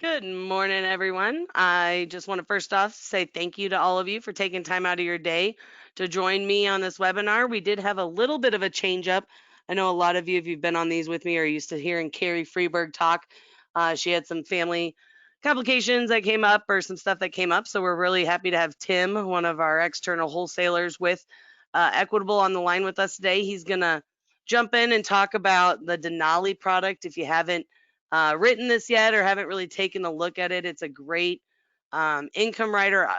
Good morning, everyone. I just want to first off say thank you to all of you for taking time out of your day to join me on this webinar. We did have a little bit of a change up. I know a lot of you, if you've been on these with me, are used to hearing Carrie Freeberg talk. She had some family complications that came up or some stuff that came up. So we're really happy to have Tim, one of our external wholesalers with Equitable, on the line with us today. He's going to jump in and talk about the Denali product. If you haven't written this yet or haven't really taken a look at it, it's a great income rider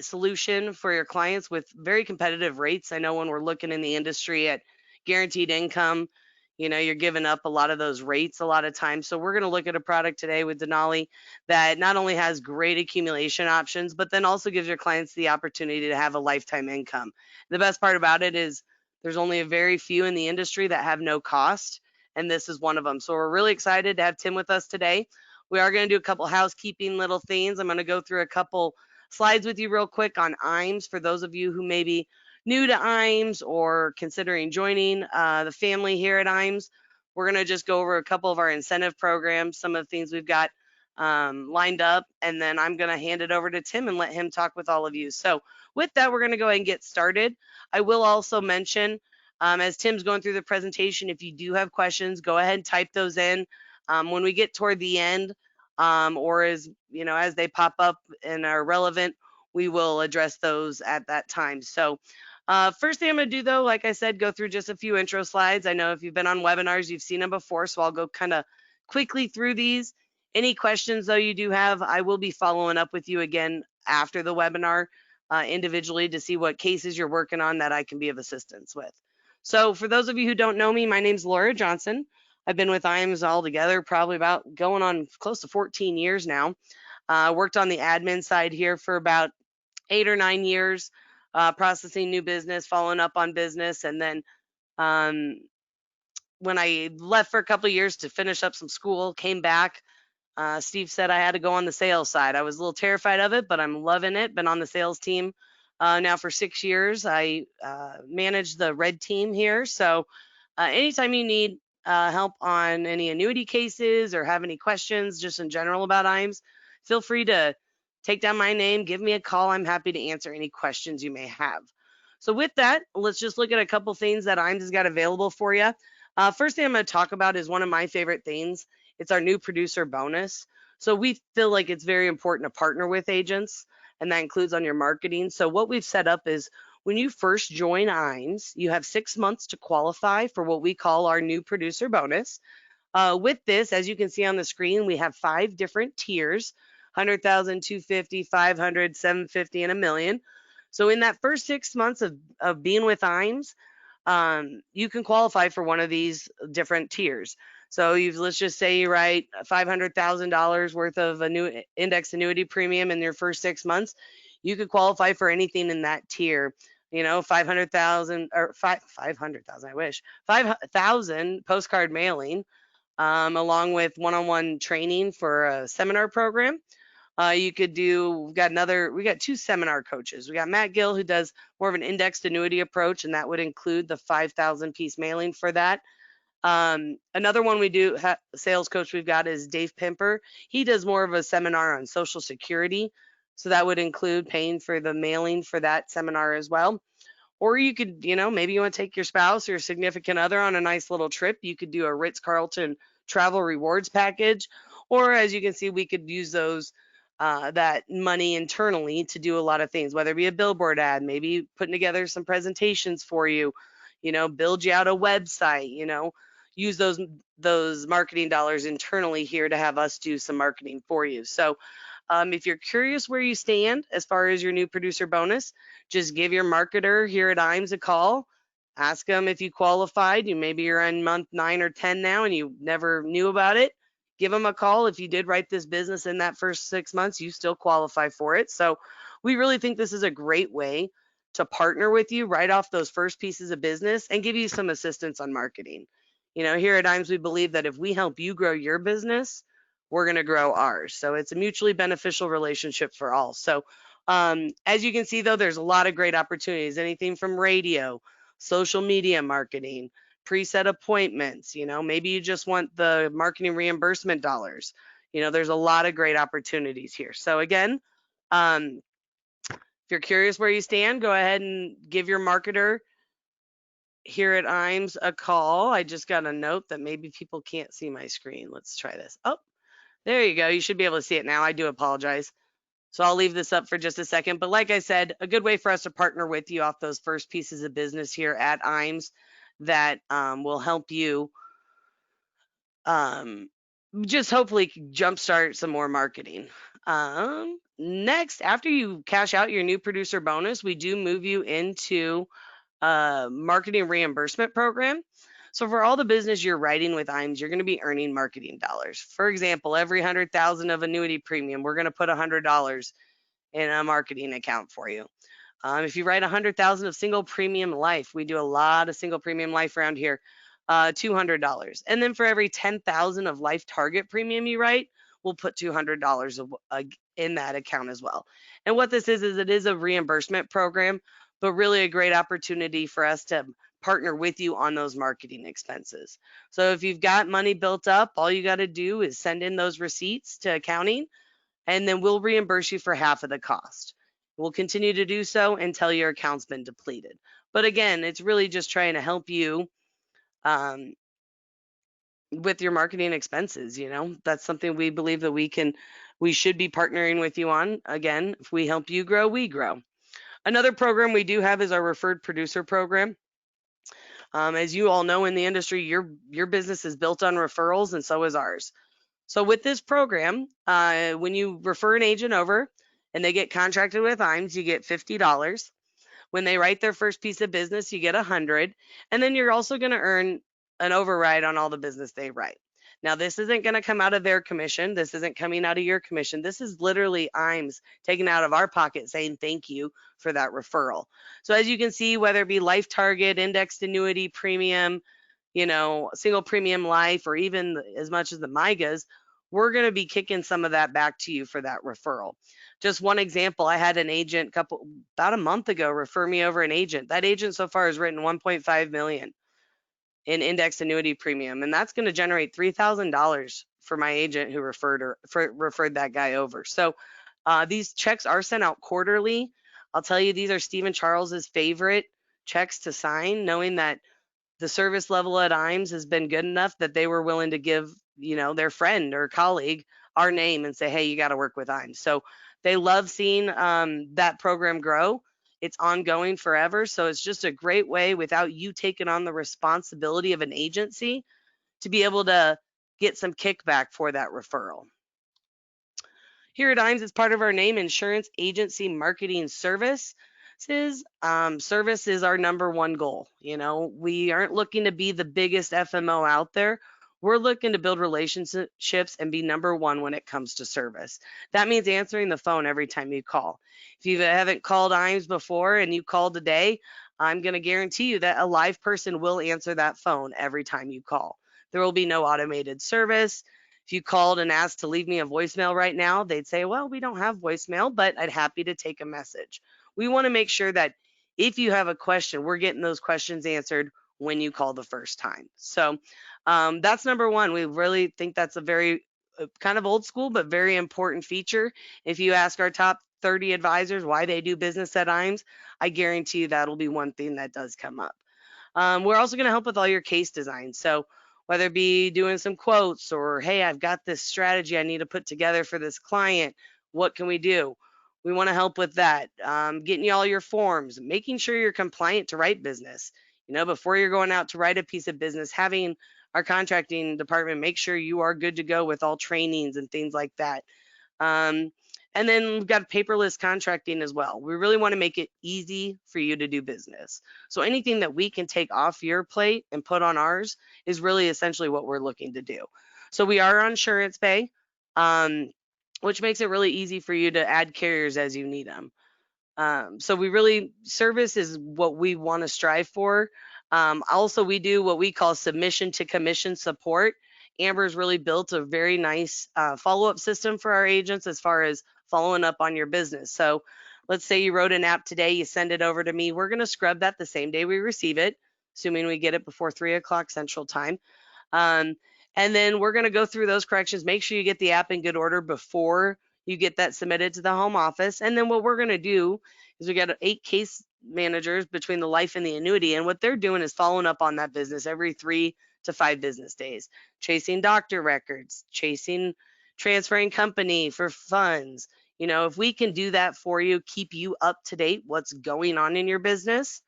solution for your clients with very competitive rates. I know when we're looking in the industry at guaranteed income, you're giving up a lot of those rates a lot of times. So we're going to look at a product today with Denali that not only has great accumulation options, but then also gives your clients the opportunity to have a lifetime income. The best part about it is there's only a very few in the industry that have no cost, and this is one of them. So we're really excited to have Tim with us today. We are going to do a couple housekeeping little things. I'm going to go through a couple slides with you real quick on IMES for those of you who may be new to IMES or considering joining the family here at IMES. We're going to just go over a couple of our incentive programs, some of the things we've got lined up, and then I'm going to hand it over to Tim and let him talk with all of you. So with that, we're going to go ahead and get started. I will also mention, as Tim's going through the presentation, if you do have questions, go ahead and type those in. When we get toward the end, or as they pop up and are relevant, we will address those at that time. So first thing I'm going to do, though, like I said, go through just a few intro slides. I know if you've been on webinars, you've seen them before, so I'll go kind of quickly through these. Any questions, though, you do have, I will be following up with you again after the webinar individually to see what cases you're working on that I can be of assistance with. So for those of you who don't know me, my name's Laura Johnson. I've been with IAMS altogether probably about going on close to 14 years now. Worked on the admin side here for about 8 or 9 years, processing new business, following up on business. And then um, when I left for a couple of years to finish up some school, came back, Steve said I had to go on the sales side. I was a little terrified of it, but I'm loving it. Been on the sales team now for 6 years. I manage the red team here. So anytime you need help on any annuity cases or have any questions just in general about IMES, feel free to take down my name, give me a call. I'm happy to answer any questions you may have. So with that, let's just look at a couple things that IMES has got available for you. First thing I'm going to talk about is one of my favorite things. It's our new producer bonus. So we feel like it's very important to partner with agents, and that includes on your marketing. So what we've set up is when you first join IMES, you have 6 months to qualify for what we call our new producer bonus. With this, as you can see on the screen, we have 5 different tiers: 100,000, 250, 500, 750, and a million. So in that first 6 months of being with IMES, you can qualify for one of these different tiers. So let's just say you write $500,000 worth of a new index annuity premium in your first 6 months. You could qualify for anything in that tier. 500,000 or 500,000, I wish, 5,000 postcard mailing, along with one-on-one training for a seminar program. You could do, we got 2 seminar coaches. We got Matt Gill, who does more of an indexed annuity approach, and that would include the 5,000 piece mailing for that. Another one we do, sales coach we've got is Dave Pimper. He does more of a seminar on Social Security. So that would include paying for the mailing for that seminar as well. Or you could, maybe you want to take your spouse or your significant other on a nice little trip. You could do a Ritz-Carlton travel rewards package. Or as you can see, we could use that money internally to do a lot of things, whether it be a billboard ad, maybe putting together some presentations for you, build you out a website, use those marketing dollars internally here to have us do some marketing for you. So if you're curious where you stand as far as your new producer bonus, just give your marketer here at IMES a call. Ask them if you qualified. Maybe you're on month 9 or 10 now and you never knew about it. Give them a call. If you did write this business in that first 6 months, you still qualify for it. So we really think this is a great way to partner with you right off those first pieces of business and give you some assistance on marketing. Here at IMES, we believe that if we help you grow your business, we're going to grow ours. So it's a mutually beneficial relationship for all. So as you can see, though, there's a lot of great opportunities, anything from radio, social media marketing, preset appointments. Maybe you just want the marketing reimbursement dollars. There's a lot of great opportunities here. So again, if you're curious where you stand, go ahead and give your marketer here at IMES a call. I just got a note that maybe people can't see my screen. Let's try this. Oh, there you go. You should be able to see it now. I do apologize. So I'll leave this up for just a second. But like I said, a good way for us to partner with you off those first pieces of business here at IMES that will help you um, just hopefully jumpstart some more marketing. Next, after you cash out your new producer bonus, we do move you into a marketing reimbursement program. So for all the business you're writing with IMES, you're going to be earning marketing dollars. For example, every 100,000 of annuity premium, we're going to put $100 in a marketing account for you. If you write 100,000 of single premium life, we do a lot of single premium life around here, $200. And then for every 10,000 of life target premium you write, we'll put $200 in that account as well. And what this is it is a reimbursement program, but really a great opportunity for us to partner with you on those marketing expenses. So if you've got money built up, all you got to do is send in those receipts to accounting, and then we'll reimburse you for half of the cost. We'll continue to do so until your account's been depleted. But again, it's really just trying to help you um, with your marketing expenses. That's something we believe that we should be partnering with you on. Again, if we help you grow, we grow. Another program we do have is our referred producer program. As you all know in the industry, your business is built on referrals, and so is ours. So with this program, when you refer an agent over and they get contracted with IMES, you get $50. When they write their first piece of business, you get $100, and then you're also going to earn an override on all the business they write. Now, this isn't going to come out of their commission. This isn't coming out of your commission. This is literally IMES taken out of our pocket saying thank you for that referral. So as you can see, whether it be life target, indexed annuity premium, single premium life, or even as much as the MIGAs, we're going to be kicking some of that back to you for that referral. Just one example, I had an agent about a month ago refer me over an agent. That agent so far has written 1.5 million in indexed annuity premium, and that's going to generate $3,000 for my agent who referred that guy over. So these checks are sent out quarterly. I'll tell you, these are Stephen Charles's favorite checks to sign, knowing that the service level at IMES has been good enough that they were willing to give, their friend or colleague our name and say, hey, you got to work with IMES. So they love seeing that program grow. It's ongoing forever. So it's just a great way without you taking on the responsibility of an agency to be able to get some kickback for that referral. Here at IMES, it's part of our name, Insurance Agency Marketing Service. Service is our number one goal. We aren't looking to be the biggest FMO out there. We're looking to build relationships and be number one when it comes to service. That means answering the phone every time you call. If you haven't called IMES before and you called today, I'm going to guarantee you that a live person will answer that phone every time you call. There will be no automated service. If you called and asked to leave me a voicemail right now, they'd say, well, we don't have voicemail, but I'd happy to take a message. We want to make sure that if you have a question, we're getting those questions answered when you call the first time. So that's number one. We really think that's a very kind of old school, but very important feature. If you ask our top 30 advisors why they do business at IMES, I guarantee you that'll be one thing that does come up. We're also going to help with all your case design. So whether it be doing some quotes or, hey, I've got this strategy I need to put together for this client, what can we do? We want to help with that. Getting you all your forms, making sure you're compliant to write business. Before you're going out to write a piece of business, having our contracting department make sure you are good to go with all trainings and things like that. And then we've got paperless contracting as well. We really want to make it easy for you to do business. So anything that we can take off your plate and put on ours is really essentially what we're looking to do. So we are on Insurance Pay, which makes it really easy for you to add carriers as you need them. So service is what we want to strive for. Also, we do what we call submission to commission support. Amber's really built a very nice follow-up system for our agents as far as following up on your business. So let's say you wrote an app today, you send it over to me. We're going to scrub that the same day we receive it, assuming we get it before 3 o'clock Central Time. And And then we're going to go through those corrections. Make sure you get the app in good order before you get that submitted to the home office. And then what we're going to do is we got 8 case managers between the life and the annuity. And what they're doing is following up on that business every 3 to 5 business days, chasing doctor records, chasing transferring company for funds. If we can do that for you, keep you up to date, what's going on in your business,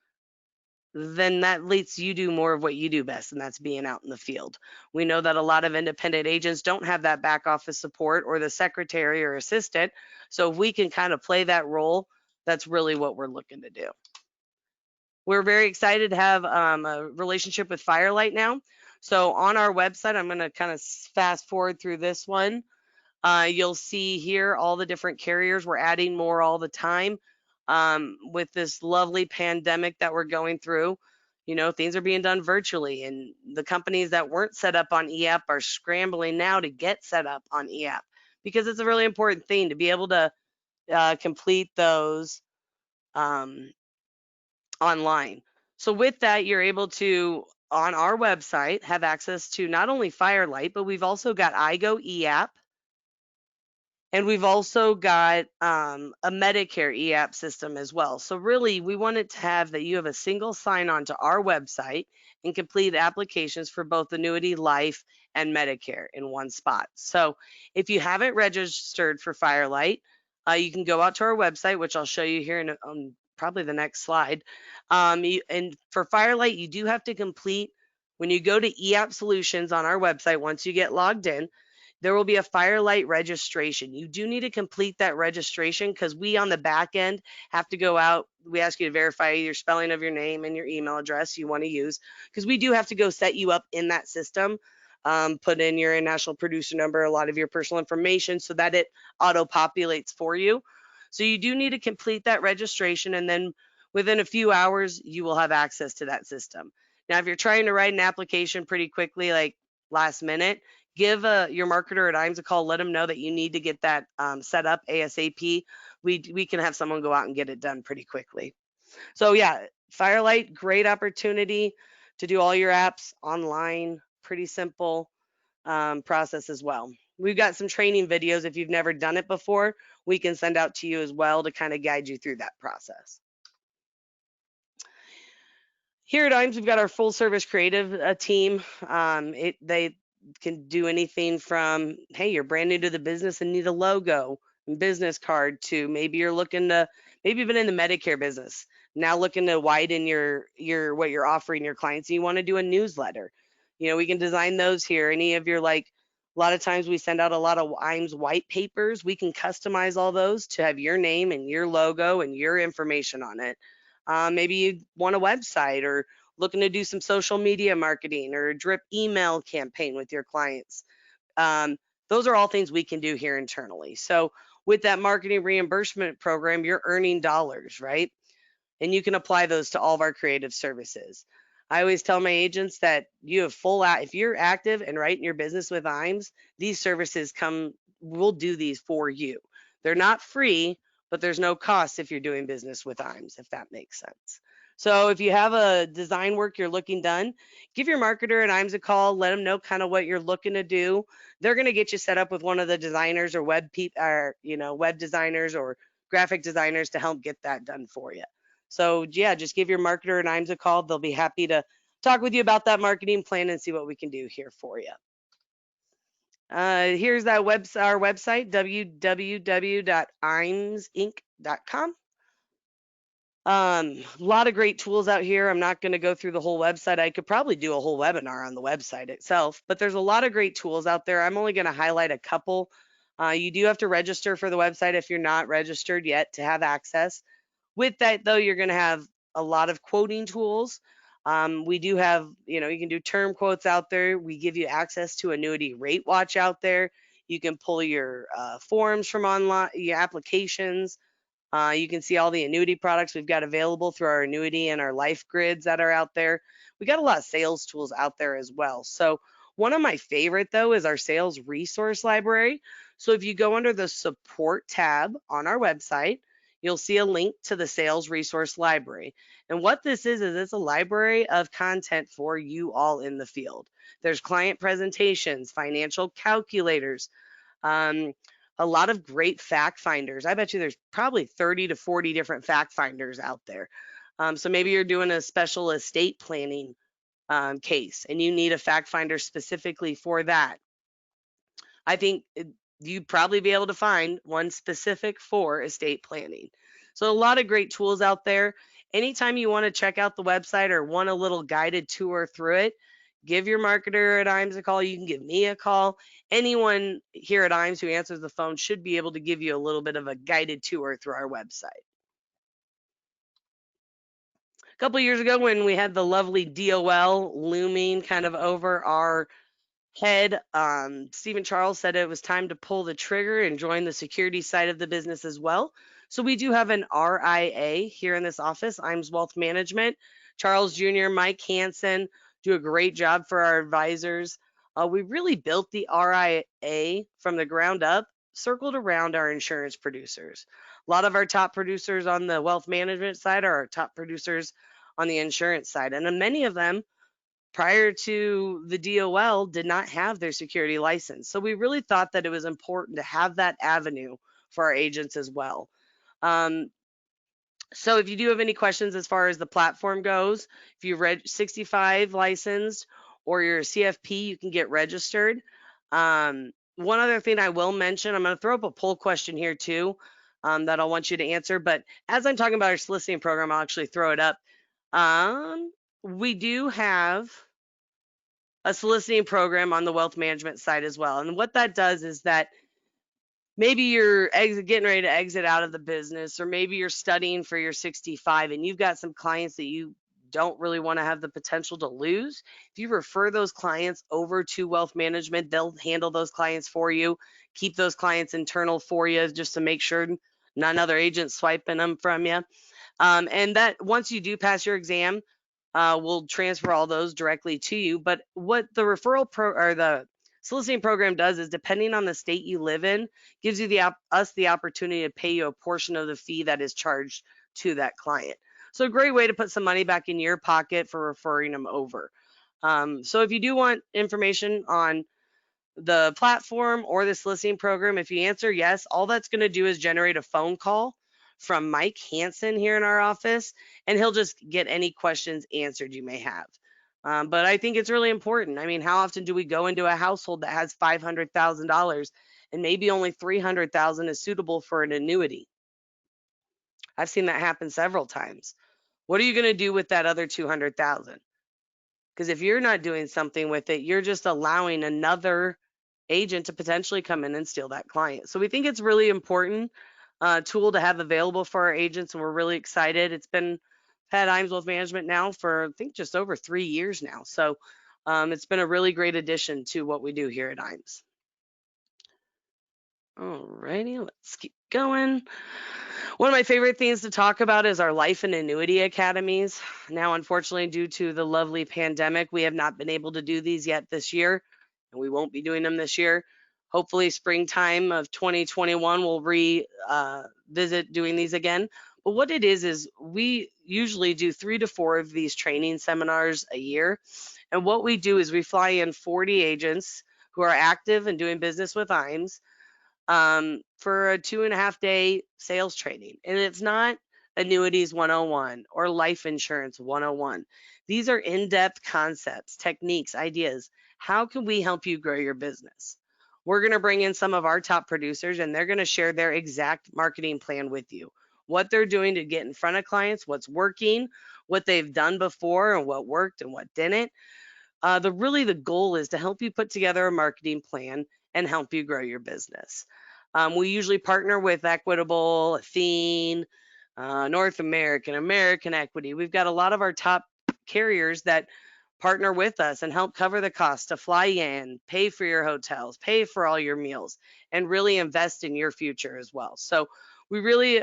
then that lets you do more of what you do best, and that's being out in the field. We know that a lot of independent agents don't have that back office support or the secretary or assistant. So if we can kind of play that role, that's really what we're looking to do. We're very excited to have a relationship with Firelight now. So on our website, I'm going to kind of fast forward through this one. You'll see here all the different carriers. We're adding more all the time. With this lovely pandemic that we're going through, things are being done virtually, and the companies that weren't set up on EAP are scrambling now to get set up on EAP, because it's a really important thing to be able to complete those online. So with that, you're able to, on our website, have access to not only Firelight, but we've also got iGo EAP. And we've also got a Medicare EAP system as well. So really, we wanted to have that you have a single sign-on to our website and complete applications for both annuity, life, and Medicare in one spot. So if you haven't registered for Firelight, you can go out to our website, which I'll show you here in probably the next slide. And for Firelight, you do have to complete, when you go to EAP Solutions on our website, once you get logged in, there will be a Firelight registration. You do need to complete that registration, because we on the back end have to go out. We ask you to verify your spelling of your name and your email address you want to use, because we do have to go set you up in that system, put in your national producer number, a lot of your personal information, so that it auto populates for you. So you do need to complete that registration, and then within a few hours, you will have access to that system. Now, if you're trying to write an application pretty quickly, like last minute, give your marketer at IMES a call. Let them know that you need to get that set up ASAP. We can have someone go out and get it done pretty quickly. So yeah, Firelight, great opportunity to do all your apps online. Pretty simple process as well. We've got some training videos. If you've never done it before, we can send out to you as well to kind of guide you through that process. Here at IMES, we've got our full service creative team. They can do anything from, hey, you're brand new to the business and need a logo and business card, to maybe you're looking to, maybe you've been in the Medicare business, now looking to widen your what you're offering your clients, and you want to do a newsletter. We can design those here. Any of your, like, a lot of times we send out a lot of IMES white papers. We can customize all those to have your name and your logo and your information on it. Maybe you want a website, or looking to do some social media marketing, or a drip email campaign with your clients. Those are all things we can do here internally. So with that marketing reimbursement program, you're earning dollars, right? And you can apply those to all of our creative services. I always tell my agents that you have if you're active and right in your business with IMES, these services we'll do these for you. They're not free, but there's no cost if you're doing business with IMES, if that makes sense. So if you have a design work you're looking done, give your marketer at IMES a call. Let them know kind of what you're looking to do. They're going to get you set up with one of the designers, or web designers or graphic designers, to help get that done for you. So yeah, just give your marketer at IMES a call. They'll be happy to talk with you about that marketing plan and see what we can do here for you. Here's our website, www.imesinc.com. A lot of great tools out here. I'm not going to go through the whole website. I could probably do a whole webinar on the website itself, but there's a lot of great tools out there. I'm only going to highlight a couple. You do have to register for the website if you're not registered yet to have access. With that, though, you're going to have a lot of quoting tools. We do have, you can do term quotes out there. We give you access to Annuity Rate Watch out there. You can pull your forms from online, your applications. You can see all the annuity products we've got available through our annuity and our life grids that are out there. We got a lot of sales tools out there as well. So one of my favorite, though, is our sales resource library. So if you go under the support tab on our website, you'll see a link to the Sales Resource Library. And what this is it's a library of content for you all in the field. There's client presentations, financial calculators, um, a lot of great fact finders. I bet you there's probably 30 to 40 different fact finders out there. So maybe you're doing a special estate planning case and you need a fact finder specifically for that. I think you'd probably be able to find one specific for estate planning. So a lot of great tools out there. Anytime you want to check out the website or want a little guided tour through it, give your marketer at IMES a call. You can give me a call. Anyone here at IMES who answers the phone should be able to give you a little bit of a guided tour through our website. A couple years ago when we had the lovely DOL looming kind of over our head, Stephen Charles said it was time to pull the trigger and join the security side of the business as well. So we do have an RIA here in this office, IMES Wealth Management. Charles Jr., Mike Hansen do a great job for our advisors. We really built the RIA from the ground up, circled around our insurance producers. A lot of our top producers on the wealth management side are our top producers on the insurance side. And many of them prior to the DOL did not have their security license. So we really thought that it was important to have that avenue for our agents as well. Um, so if you do have any questions as far as the platform goes, if you're 65 licensed or you're a CFP, you can get registered. One other thing I will mention, I'm going to throw up a poll question here too that I'll want you to answer. But as I'm talking about our soliciting program, I'll actually throw it up. We do have a soliciting program on the wealth management side as well. And what that does is that maybe you're getting ready to exit out of the business, or maybe you're studying for your 65 and you've got some clients that you don't really want to have the potential to lose. If you refer those clients over to wealth management, they'll handle those clients for you, keep those clients internal for you just to make sure none other agents swiping them from you. And that once you do pass your exam, we'll transfer all those directly to you. But what the referral or the soliciting program does is, depending on the state you live in, gives you us the opportunity to pay you a portion of the fee that is charged to that client. So a great way to put some money back in your pocket for referring them over. So if you do want information on the platform or the soliciting program, if you answer yes, all that's going to do is generate a phone call from Mike Hansen here in our office, and he'll just get any questions answered you may have. But I think it's really important. I mean, how often do we go into a household that has $500,000 and maybe only $300,000 is suitable for an annuity? I've seen that happen several times. What are you going to do with that other 200,000? Because if you're not doing something with it, you're just allowing another agent to potentially come in and steal that client. So we think it's really important tool to have available for our agents, and we're really excited. It's been had IMES Wealth Management now for, I think, just over 3 years now. So it's been a really great addition to what we do here at IMES. Alrighty, let's keep going. One of my favorite things to talk about is our life and annuity academies. Now, unfortunately, due to the lovely pandemic, we have not been able to do these yet this year, and we won't be doing them this year. Hopefully, springtime of 2021, we'll revisit doing these again. But what it is we usually do 3 to 4 of these training seminars a year. And what we do is we fly in 40 agents who are active and doing business with IMES for a 2.5-day sales training. And it's not annuities 101 or life insurance 101. These are in-depth concepts, techniques, ideas. How can we help you grow your business? We're going to bring in some of our top producers, and they're going to share their exact marketing plan with you. What they're doing to get in front of clients, what's working, what they've done before, and what worked and what didn't. The goal is to help you put together a marketing plan and help you grow your business. We usually partner with Equitable, Athene, North American, American Equity. We've got a lot of our top carriers that partner with us and help cover the cost to fly in, pay for your hotels, pay for all your meals, and really invest in your future as well. So we really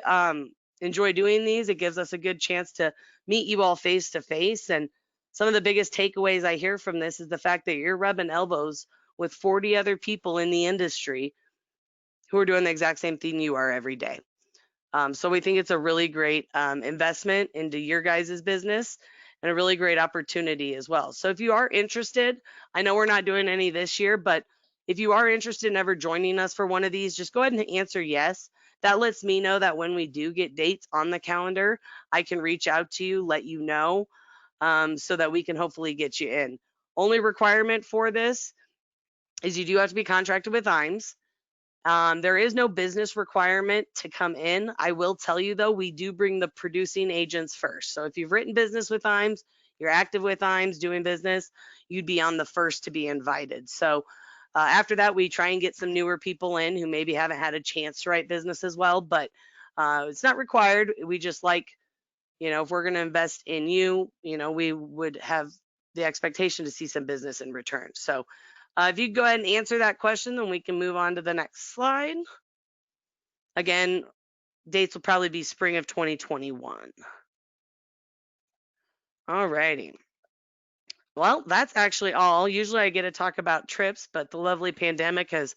enjoy doing these. It gives us a good chance to meet you all face to face. And some of the biggest takeaways I hear from this is the fact that you're rubbing elbows with 40 other people in the industry who are doing the exact same thing you are every day. So we think it's a really great investment into your guys' business and a really great opportunity as well. So if you are interested, I know we're not doing any this year, but if you are interested in ever joining us for one of these, just go ahead and answer yes. That lets me know that when we do get dates on the calendar, I can reach out to you, let you know, so that we can hopefully get you in. Only requirement for this is you do have to be contracted with IMS. There is no business requirement to come in. I will tell you though, we do bring the producing agents first. So if you've written business with IMS, you're active with IMS doing business, you'd be on the first to be invited. So after that, we try and get some newer people in who maybe haven't had a chance to write business as well, but it's not required. We just like, if we're going to invest in you, we would have the expectation to see some business in return. So if you go ahead and answer that question, then we can move on to the next slide. Again, dates will probably be spring of 2021. All righty. Well, that's actually all. Usually I get to talk about trips, but the lovely pandemic has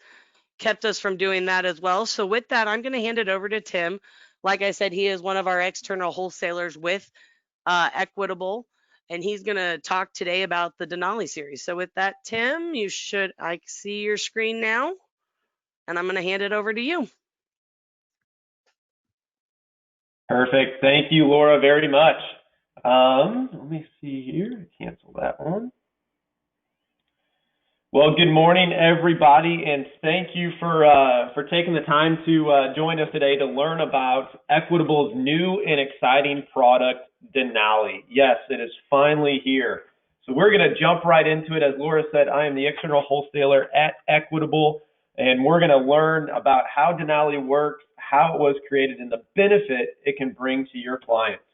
kept us from doing that as well. So with that, I'm going to hand it over to Tim. Like I said, he is one of our external wholesalers with Equitable, and he's going to talk today about the Denali series. So with that, Tim, I see your screen now, and I'm going to hand it over to you. Perfect. Thank you, Laura, very much. Let me see here. Cancel that one. Well, good morning, everybody, and thank you for taking the time to join us today to learn about Equitable's new and exciting product, Denali. Yes, it is finally here. So we're going to jump right into it. As Laura said, I am the external wholesaler at Equitable, and we're going to learn about how Denali works, how it was created, and the benefit it can bring to your clients.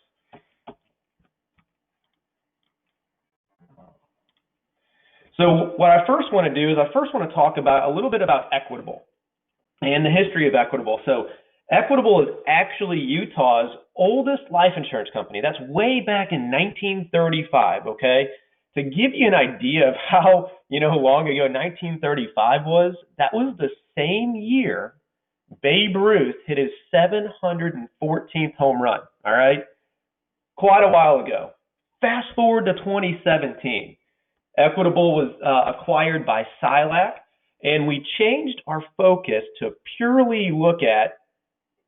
So what I first want to do is I first want to talk about a little bit about Equitable and the history of Equitable. So Equitable is actually Utah's oldest life insurance company. That's way back in 1935, okay? To give you an idea of how, long ago 1935 was, that was the same year Babe Ruth hit his 714th home run, all right? Quite a while ago. Fast forward to 2017. Equitable was acquired by Silac, and we changed our focus to purely look at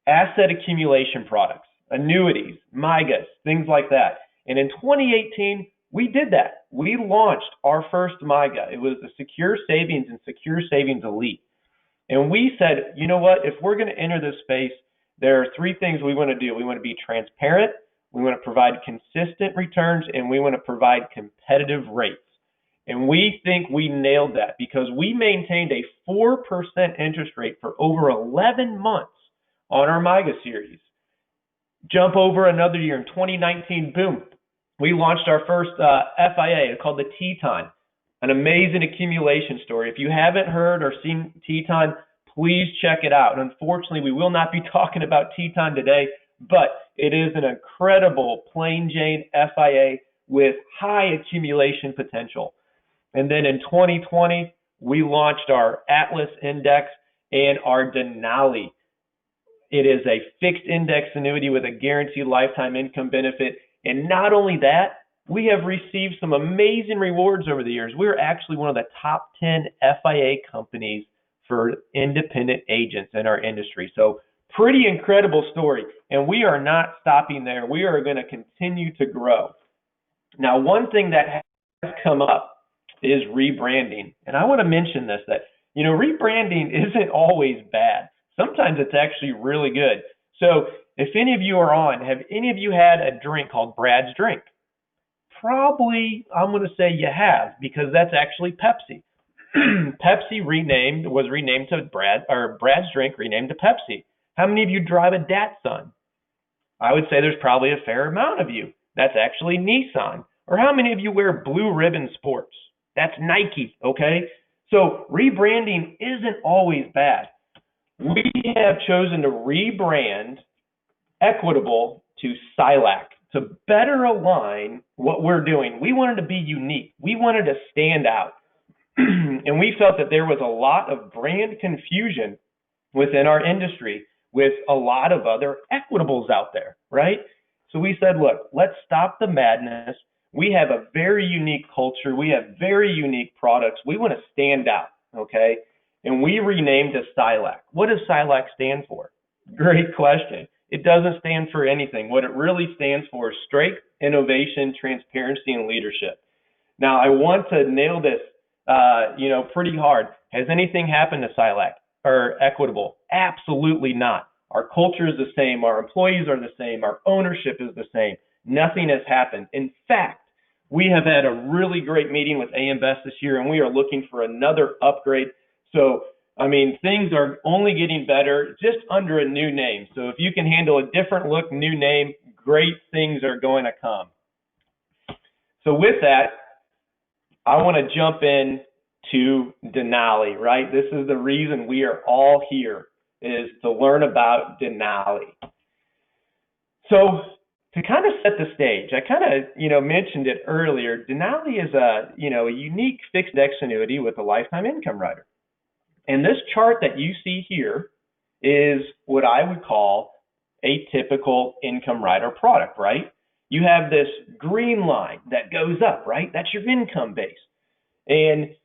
asset accumulation products, annuities, MYGAs, things like that. And in 2018, we did that. We launched our first MYGA. It was the Secure Savings and Secure Savings Elite. And we said, you know what, if we're going to enter this space, there are three things we want to do. We want to be transparent, we want to provide consistent returns, and we want to provide competitive rates. And we think we nailed that because we maintained a 4% interest rate for over 11 months on our MYGA series. Jump over another year in 2019, boom, we launched our first FIA called the Teton, an amazing accumulation story. If you haven't heard or seen Teton, please check it out. And unfortunately, we will not be talking about Teton today, but it is an incredible plain Jane FIA with high accumulation potential. And then in 2020, we launched our Atlas Index and our Denali. It is a fixed index annuity with a guaranteed lifetime income benefit. And not only that, we have received some amazing rewards over the years. We're actually one of the top 10 FIA companies for independent agents in our industry. So pretty incredible story. And we are not stopping there. We are going to continue to grow. Now, one thing that has come up is rebranding. And I want to mention this, that, rebranding isn't always bad. Sometimes it's actually really good. So if any of you are on, have any of you had a drink called Brad's Drink? Probably, I'm going to say you have, because that's actually Pepsi. Pepsi was renamed to Brad's Drink renamed to Pepsi. How many of you drive a Datsun? I would say there's probably a fair amount of you. That's actually Nissan. Or how many of you wear Blue Ribbon Sports? That's Nike, okay? So rebranding isn't always bad. We have chosen to rebrand Equitable to Silac to better align what we're doing. We wanted to be unique. We wanted to stand out. And we felt that there was a lot of brand confusion within our industry. with a lot of other Equitables out there, right? So we said, look, let's stop the madness. We have a very unique culture. We have very unique products. We want to stand out, okay? And we renamed to SILAC. What does SILAC stand for? Great question. It doesn't stand for anything. What it really stands for is strength, innovation, transparency, and leadership. Now, I want to nail this, pretty hard. Has anything happened to SILAC or Equitable? Absolutely not. Our culture is the same. Our employees are the same. Our ownership is the same. Nothing has happened. In fact, we have had a really great meeting with AM Best this year, and we are looking for another upgrade. So, things are only getting better just under a new name. So if you can handle a different look, new name, great things are going to come. So with that, I want to jump in to Denali, right? This is the reason we are all here, is to learn about Denali. So to kind of set the stage, I kind of, mentioned it earlier. Denali is a unique fixed index annuity with a lifetime income rider. And this chart that you see here is what I would call a typical income rider product, right? You have this green line that goes up, right? That's your income base. And,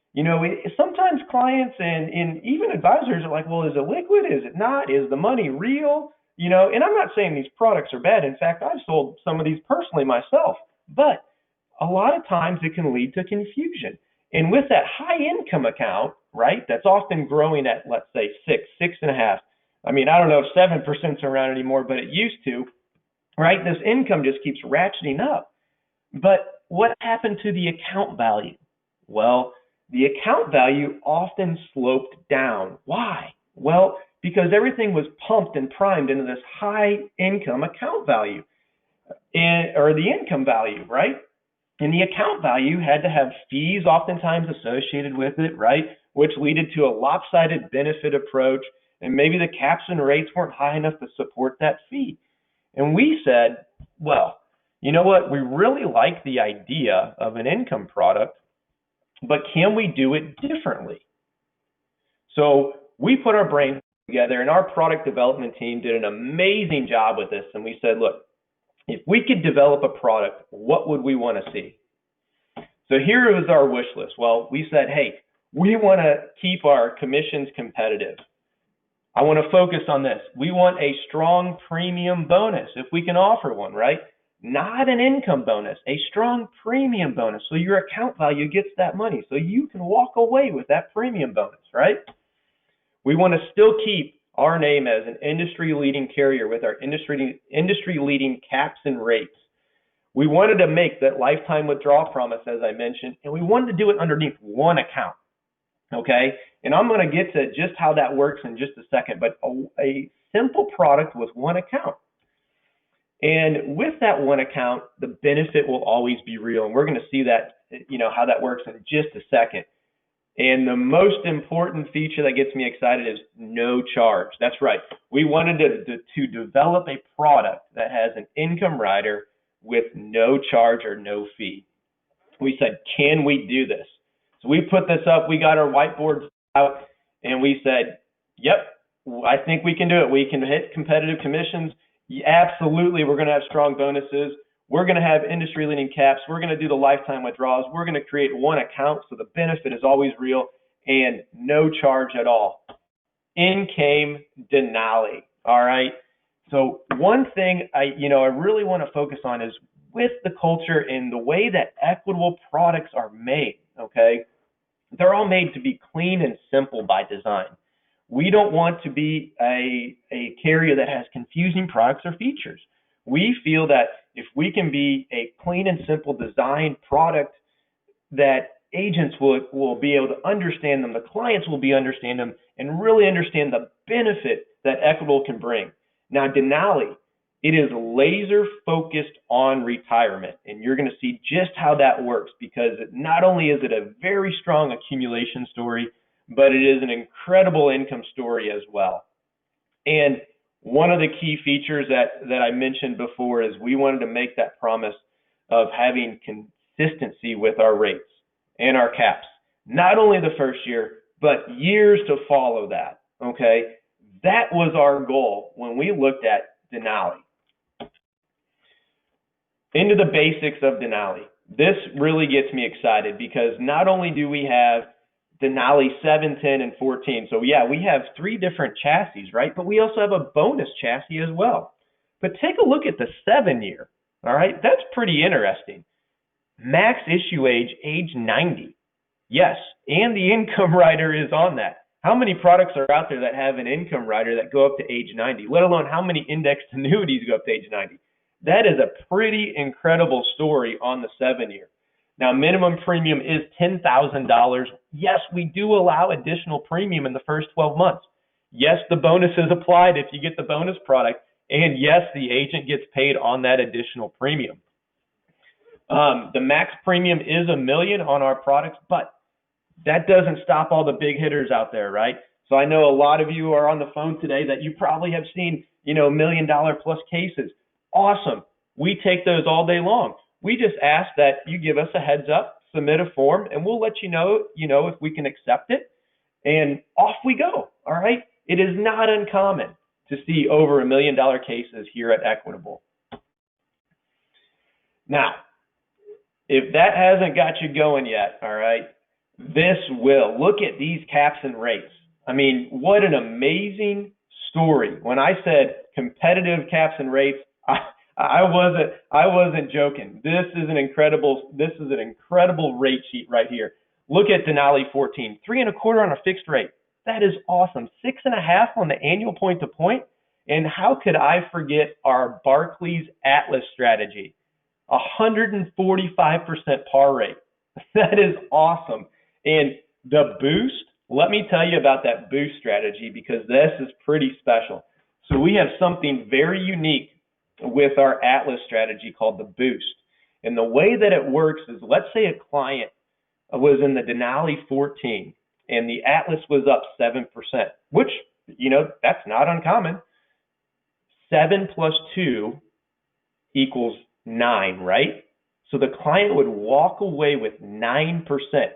sometimes clients and even advisors are like, well, is it liquid? Is it not? Is the money real? And I'm not saying these products are bad. In fact, I've sold some of these personally myself. But a lot of times it can lead to confusion. And with that high income account, right, that's often growing at, let's say, 6.5. I don't know if 7% is around anymore, but it used to, right? This income just keeps ratcheting up. But what happened to the account value? Well, the account value often sloped down. Why? Well, because everything was pumped and primed into this high income account value, or the income value, right? And the account value had to have fees oftentimes associated with it, right? Which led to a lopsided benefit approach, and maybe the caps and rates weren't high enough to support that fee. And we said, well, you know what? We really like the idea of an income product, but can we do it differently? So we put our brains together, and our product development team did an amazing job with this. And we said, look, if we could develop a product, what would we want to see? So here was our wish list. Well, we said, hey, we want to keep our commissions competitive. I want to focus on this. We want a strong premium bonus, if we can offer one, right? Not an income bonus, a strong premium bonus. So your account value gets that money. So you can walk away with that premium bonus, right? We want to still keep our name as an industry-leading carrier with our industry-leading caps and rates. We wanted to make that lifetime withdrawal promise, as I mentioned, and we wanted to do it underneath one account, okay? And I'm going to get to just how that works in just a second, but a simple product with one account. And with that one account, the benefit will always be real, and we're going to see that, how that works in just a second. And the most important feature that gets me excited is no charge. That's right. We wanted to develop a product that has an income rider with no charge or no fee. We said, can we do this? So we put this up. We got our whiteboards out, and we said, yep, I think we can do it. We can hit competitive commissions. Absolutely, we're going to have strong bonuses. We're going to have industry-leading caps. We're going to do the lifetime withdrawals. We're going to create one account so the benefit is always real and no charge at all. In came Denali, all right? So one thing I really want to focus on is with the culture and the way that Equitable products are made, okay? They're all made to be clean and simple by design. We don't want to be a carrier that has confusing products or features. We feel that if we can be a clean and simple design product, that agents will be able to understand them, the clients will understand them, and really understand the benefit that Equitable can bring. Now, Denali, it is laser focused on retirement, and you're going to see just how that works, because not only is it a very strong accumulation story, but it is an incredible income story as well. And one of the key features that I mentioned before is we wanted to make that promise of having consistency with our rates and our caps, not only the first year, but years to follow that, okay? that was our goal when we looked at Denali. Into the basics of Denali. This really gets me excited because not only do we have Denali 7, 10, and 14. So yeah, we have 3 different chassis, right? But we also have a bonus chassis as well. But take a look at the 7-year, all right? That's pretty interesting. Max issue age 90. Yes, and the income rider is on that. How many products are out there that have an income rider that go up to age 90, let alone how many indexed annuities go up to age 90? That is a pretty incredible story on the 7-year. Now, minimum premium is $10,000. Yes, we do allow additional premium in the first 12 months. Yes, the bonus is applied if you get the bonus product. And yes, the agent gets paid on that additional premium. The max premium is $1 million on our products, but that doesn't stop all the big hitters out there, right? So I know a lot of you are on the phone today that you probably have seen, $1 million plus cases. Awesome. We take those all day long. We just ask that you give us a heads up, submit a form, and we'll let you know, if we can accept it, and off we go. All right. It is not uncommon to see over $1 million cases here at Equitable. Now, if that hasn't got you going yet, all right, this will. Look at these caps and rates. I mean, what an amazing story. When I said competitive caps and rates, I wasn't joking. This is an incredible rate sheet right here. Look at Denali 14, 3.25 on a fixed rate. That is awesome. 6.5 on the annual point to point. And how could I forget our Barclays Atlas strategy? 145% par rate. That is awesome. And the boost, let me tell you about that boost strategy because this is pretty special. So we have something very unique with our Atlas strategy called the boost. And the way that it works is, let's say a client was in the Denali 14 and the Atlas was up 7%, which, that's not uncommon. 7 plus 2 equals 9, right? So the client would walk away with 9%.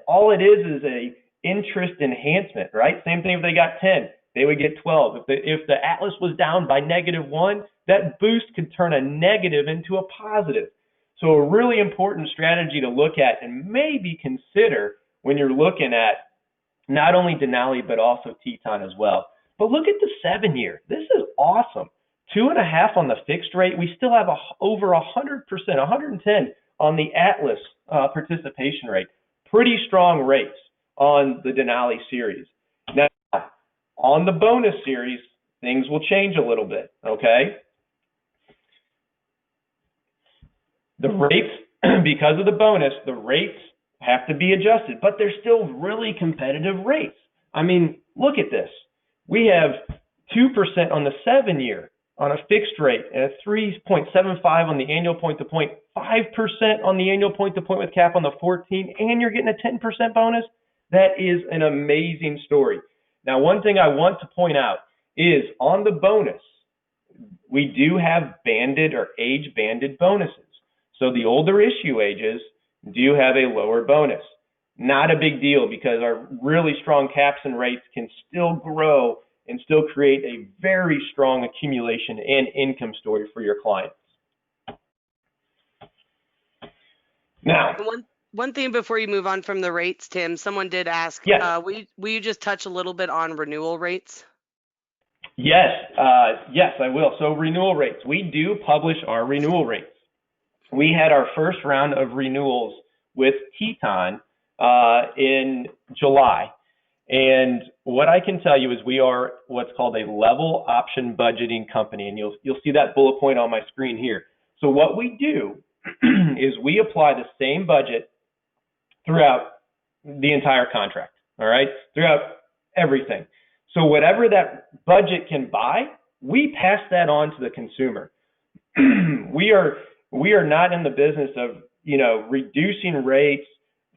All it is a interest enhancement, right? Same thing if they got 10, they would get 12. If the Atlas was down by -1, that boost could turn a negative into a positive. So a really important strategy to look at and maybe consider when you're looking at not only Denali, but also Teton as well. But look at the 7-year. This is awesome. 2.5 on the fixed rate. We still have over 100%, 110 on the Atlas participation rate. Pretty strong rates on the Denali series. Now, on the bonus series, things will change a little bit, okay? The rates, because of the bonus, the rates have to be adjusted, but they're still really competitive rates. I mean, look at this. We have 2% on the 7-year on a fixed rate and a 3.75 on the annual point to point, 5% on the annual point to point with cap on the 14, and you're getting a 10% bonus. That is an amazing story. Now, one thing I want to point out is on the bonus, we do have banded or age banded bonuses. So the older issue ages do have a lower bonus. Not a big deal because our really strong caps and rates can still grow and still create a very strong accumulation and income story for your clients. Now, one thing before you move on from the rates, Tim, someone did ask, yes. Will you just touch a little bit on renewal rates? Yes, I will. So renewal rates, we do publish our renewal rates. We had our first round of renewals with Teton in July. And what I can tell you is we are what's called a level option budgeting company. And you'll see that bullet point on my screen here. So what we do is we apply the same budget throughout the entire contract, all right, throughout everything. So whatever that budget can buy, we pass that on to the consumer. We are not in the business of, reducing rates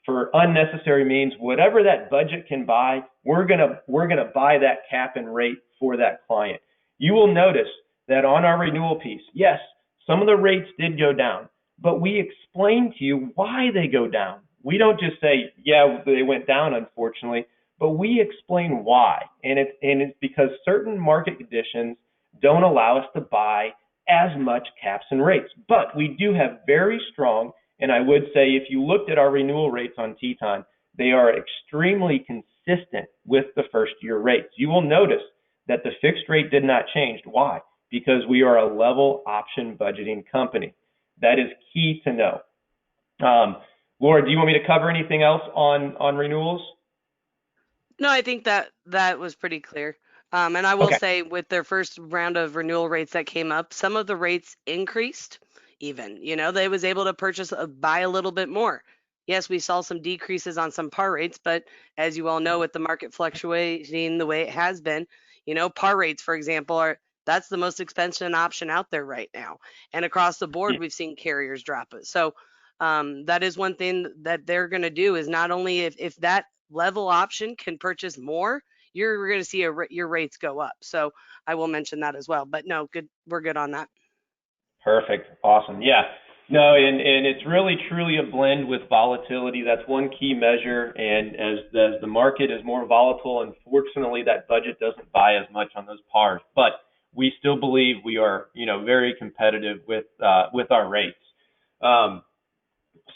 for unnecessary means. Whatever that budget can buy, we're gonna buy that cap and rate for that client. You will notice that on our renewal piece, yes, some of the rates did go down, but we explain to you why they go down. We don't just say, yeah, they went down, unfortunately, but we explain why. And it's because certain market conditions don't allow us to buy as much caps and rates. But we do have very strong, and I would say if you looked at our renewal rates on Teton, they are extremely consistent with the first year rates. You will notice that the fixed rate did not change. Why? Because we are a level option budgeting company. That is key to know. Laura, do you want me to cover anything else on renewals? No, I think that was pretty clear. And I will Okay. say, with their first round of renewal rates that came up, some of the rates increased. Even, they was able to buy a little bit more. Yes, we saw some decreases on some par rates, but as you all know, with the market fluctuating the way it has been, par rates, for example, that's the most expensive option out there right now. And across the board, we've seen carriers drop it. So that is one thing that they're going to do, is not only if that level option can purchase more, you're going to see your rates go up. So I will mention that as well. But no, good, we're good on that. Perfect. Awesome. Yeah. No, and it's really truly a blend with volatility. That's one key measure. And as the market is more volatile, unfortunately, that budget doesn't buy as much on those pars. But we still believe we are, very competitive with our rates.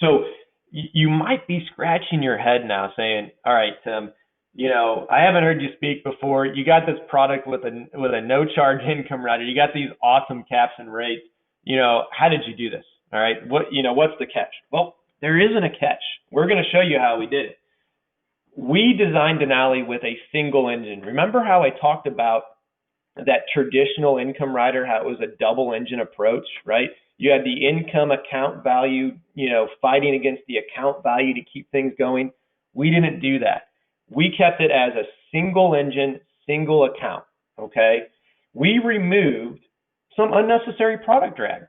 So you might be scratching your head now saying, all right, Tim, I haven't heard you speak before. You got this product with a no charge income rider. You got these awesome caps and rates. How did you do this? All right. What's the catch? Well, there isn't a catch. We're going to show you how we did it. We designed Denali with a single engine. Remember how I talked about that traditional income rider, how it was a double engine approach, right? You had the income account value, fighting against the account value to keep things going. We didn't do that. We kept it as a single engine, single account. Okay. We removed some unnecessary product drag.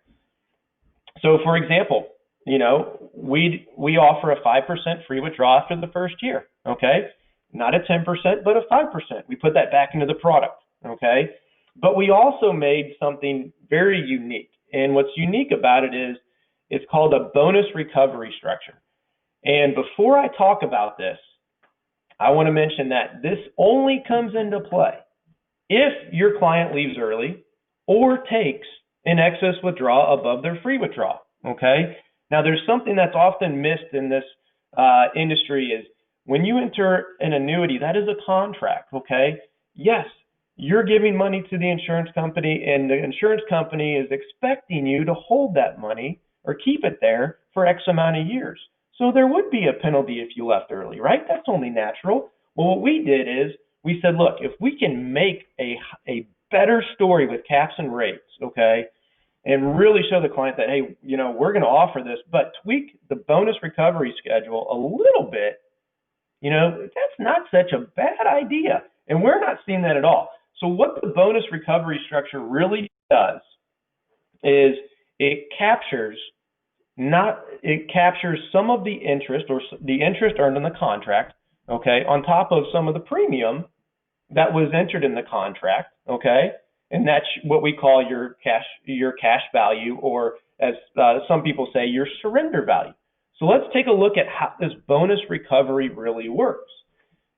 So for example, we offer a 5% free withdrawal after the first year. Okay. Not a 10%, but a 5%. We put that back into the product. Okay. But we also made something very unique. And what's unique about it is it's called a bonus recovery structure. And before I talk about this, I want to mention that this only comes into play if your client leaves early or takes an excess withdrawal above their free withdrawal. Okay. Now, there's something that's often missed in this industry is when you enter an annuity, that is a contract. Okay. Yes, you're giving money to the insurance company, and the insurance company is expecting you to hold that money or keep it there for X amount of years. So there would be a penalty if you left early, right? That's only natural. Well, what we did is we said, look, if we can make a better story with caps and rates, okay, and really show the client that, hey, we're going to offer this, but tweak the bonus recovery schedule a little bit, that's not such a bad idea. And we're not seeing that at all. So what the bonus recovery structure really does is it captures some of the interest, or the interest earned in the contract, okay, on top of some of the premium that was entered in the contract, okay, and that's what we call your cash value, or as some people say, your surrender value. So let's take a look at how this bonus recovery really works.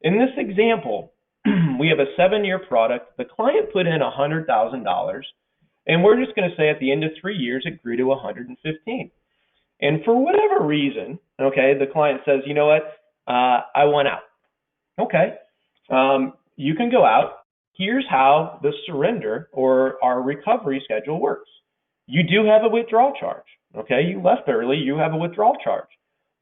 In this example, we have a 7-year product. The client put in $100,000, and we're just going to say at the end of 3 years, it grew to 115. And for whatever reason, okay, the client says, you know what, I want out. Okay, you can go out. Here's how the surrender or our recovery schedule works. You do have a withdrawal charge. Okay, you left early, you have a withdrawal charge.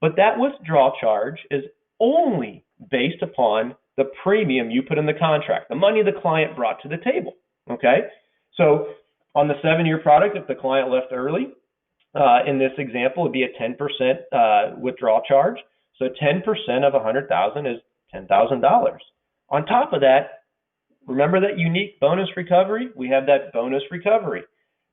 But that withdrawal charge is only based upon the premium you put in the contract, the money the client brought to the table. Okay, so on the 7-year product, if the client left early, in this example, it'd be a 10% withdrawal charge. So 10% of 100,000 is $10,000. On top of that, remember that unique bonus recovery? We have that bonus recovery.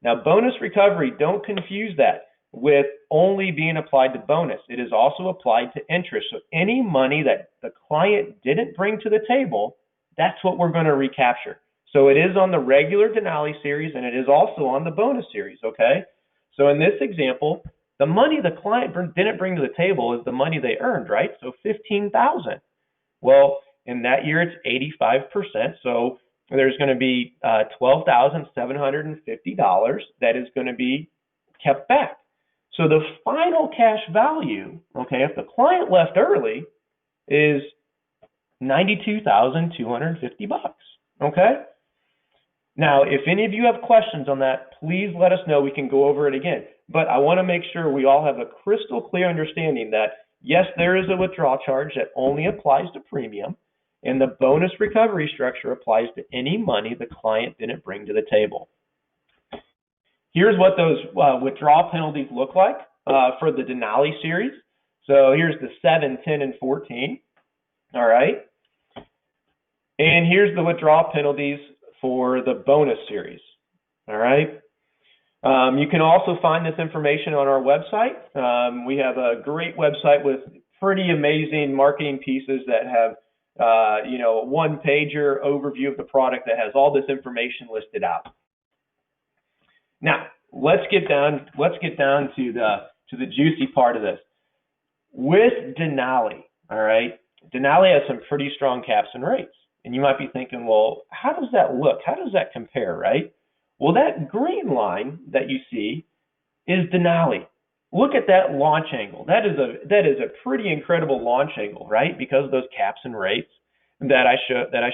Now, bonus recovery, don't confuse that with only being applied to bonus. It is also applied to interest. So any money that the client didn't bring to the table, that's what we're going to recapture. So it is on the regular Denali series, and it is also on the bonus series, okay? So in this example, the money the client didn't bring to the table is the money they earned, right? So $15,000. Well, and that year it's 85%. So there's going to be $12,750 that is going to be kept back. So the final cash value, okay, if the client left early, is $92,250. Okay. Now, if any of you have questions on that, please let us know. We can go over it again. But I want to make sure we all have a crystal clear understanding that, yes, there is a withdrawal charge that only applies to premium, and the bonus recovery structure applies to any money the client didn't bring to the table. Here's what those withdrawal penalties look like for the Denali series. So here's the 7, 10, and 14. All right. And here's the withdrawal penalties for the bonus series. All right. You can also find this information on our website. We have a great website with pretty amazing marketing pieces that have, a one-pager overview of the product that has all this information listed out. Now, let's get down to the juicy part of this. With Denali, all right, Denali has some pretty strong caps and rates. And you might be thinking, well, how does that look? How does that compare, right? Well, that green line that you see is Denali. Look at that launch angle. That is a pretty incredible launch angle, right? Because of those caps and rates that I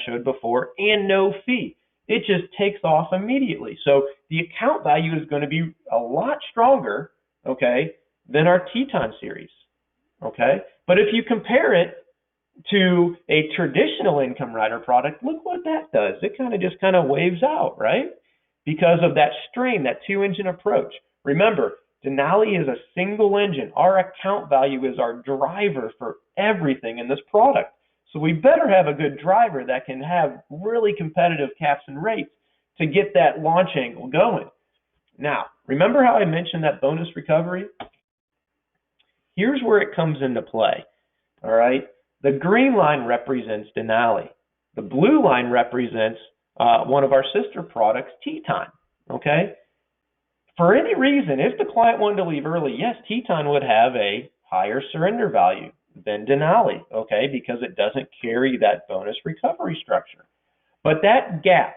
showed before, and no fee. It just takes off immediately. So the account value is going to be a lot stronger, okay, than our Teton series, okay? But if you compare it to a traditional income rider product, look what that does. It kind of waves out, right? Because of that strain, that two-engine approach. Remember, Denali is a single engine. Our account value is our driver for everything in this product. So we better have a good driver that can have really competitive caps and rates to get that launch angle going. Now, remember how I mentioned that bonus recovery? Here's where it comes into play, all right? The green line represents Denali. The blue line represents one of our sister products, Teton, okay? For any reason, if the client wanted to leave early, yes, Teton would have a higher surrender value than Denali, okay, because it doesn't carry that bonus recovery structure. But that gap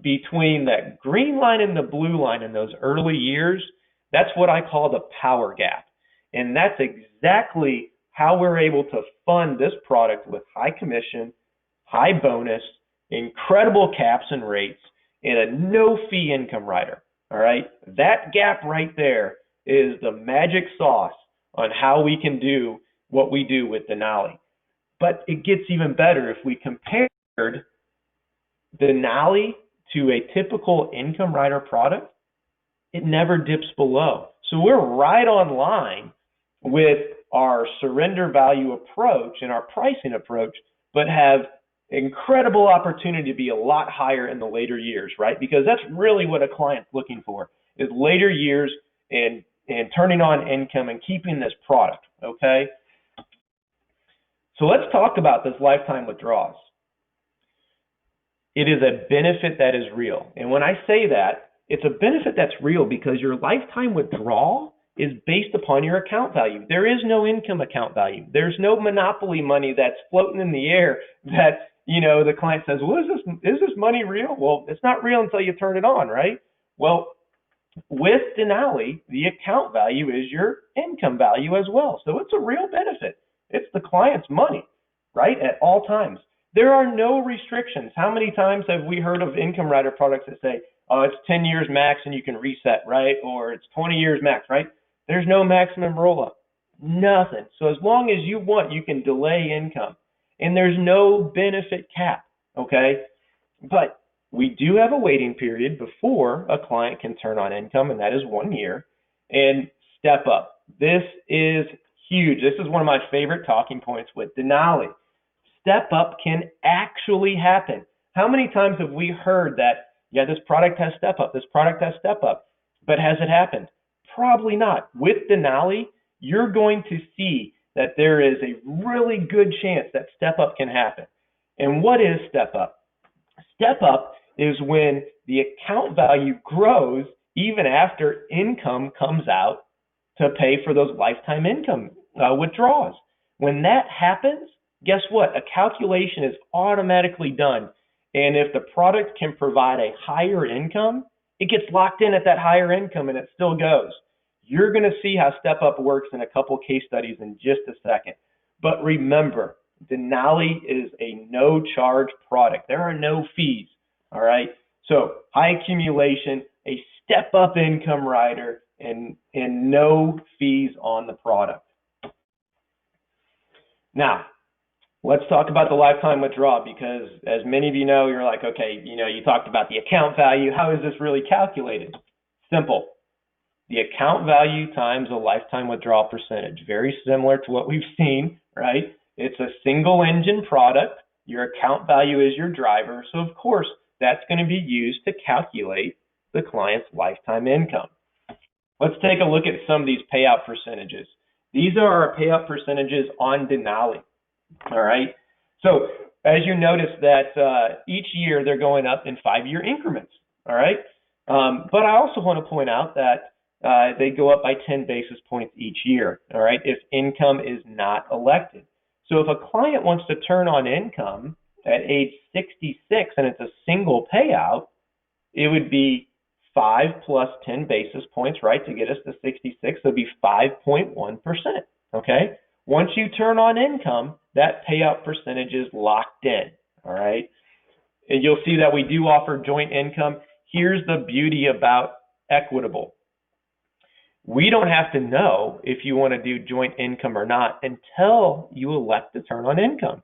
between that green line and the blue line in those early years, that's what I call the power gap. And that's exactly how we're able to fund this product with high commission, high bonus, incredible caps and rates, and a no-fee income rider. All right, that gap right there is the magic sauce on how we can do what we do with Denali. But it gets even better if we compared Denali to a typical income rider product. It never dips below. So we're right on line with our surrender value approach and our pricing approach, but have incredible opportunity to be a lot higher in the later years, right? Because that's really what a client's looking for, is later years and turning on income and keeping this product, okay? So let's talk about this lifetime withdrawals. It is a benefit that is real. And when I say that, it's a benefit that's real because your lifetime withdrawal is based upon your account value. There is no income account value. There's no monopoly money that's floating in the air that, the client says, well, is this money real? Well, it's not real until you turn it on, right? Well, with Denali, the account value is your income value as well. So it's a real benefit. It's the client's money, right, at all times. There are no restrictions. How many times have we heard of income rider products that say, oh, it's 10 years max and you can reset, right? Or it's 20 years max, right? There's no maximum roll-up. Nothing. So as long as you want, you can delay income. And there's no benefit cap, okay? But we do have a waiting period before a client can turn on income, and that is 1 year. And step up. This is huge. This is one of my favorite talking points with Denali. Step up can actually happen. How many times have we heard that, yeah, this product has step up, this product has step up, but has it happened? Probably not. With Denali, you're going to see that there is a really good chance that step up can happen. And what is step up? Step up is when the account value grows even after income comes out to pay for those lifetime income withdrawals. When that happens, guess what? A calculation is automatically done. And if the product can provide a higher income, it gets locked in at that higher income and it still goes. You're going to see how Step Up works in a couple case studies in just a second. But remember, Denali is a no charge product. There are no fees. All right. So high accumulation, a step up income rider, and no fees on the product. Now, let's talk about the lifetime withdrawal, because as many of you know, you're like, okay, you talked about the account value. How is this really calculated? Simple. The account value times a lifetime withdrawal percentage. Very similar to what we've seen, right? It's a single engine product. Your account value is your driver. So of course, that's going to be used to calculate the client's lifetime income. Let's take a look at some of these payout percentages. These are our payout percentages on Denali. All right. So as you notice that each year they're going up in 5-year increments. All right. But I also want to point out that they go up by 10 basis points each year. All right. If income is not elected. So if a client wants to turn on income at age 66 and it's a single payout, it would be 5 plus 10 basis points, right, to get us to 66. So it'd be 5.1%. Okay. Once you turn on income, that payout percentage is locked in. All right. And you'll see that we do offer joint income. Here's the beauty about Equitable. We don't have to know if you want to do joint income or not until you elect to turn on income.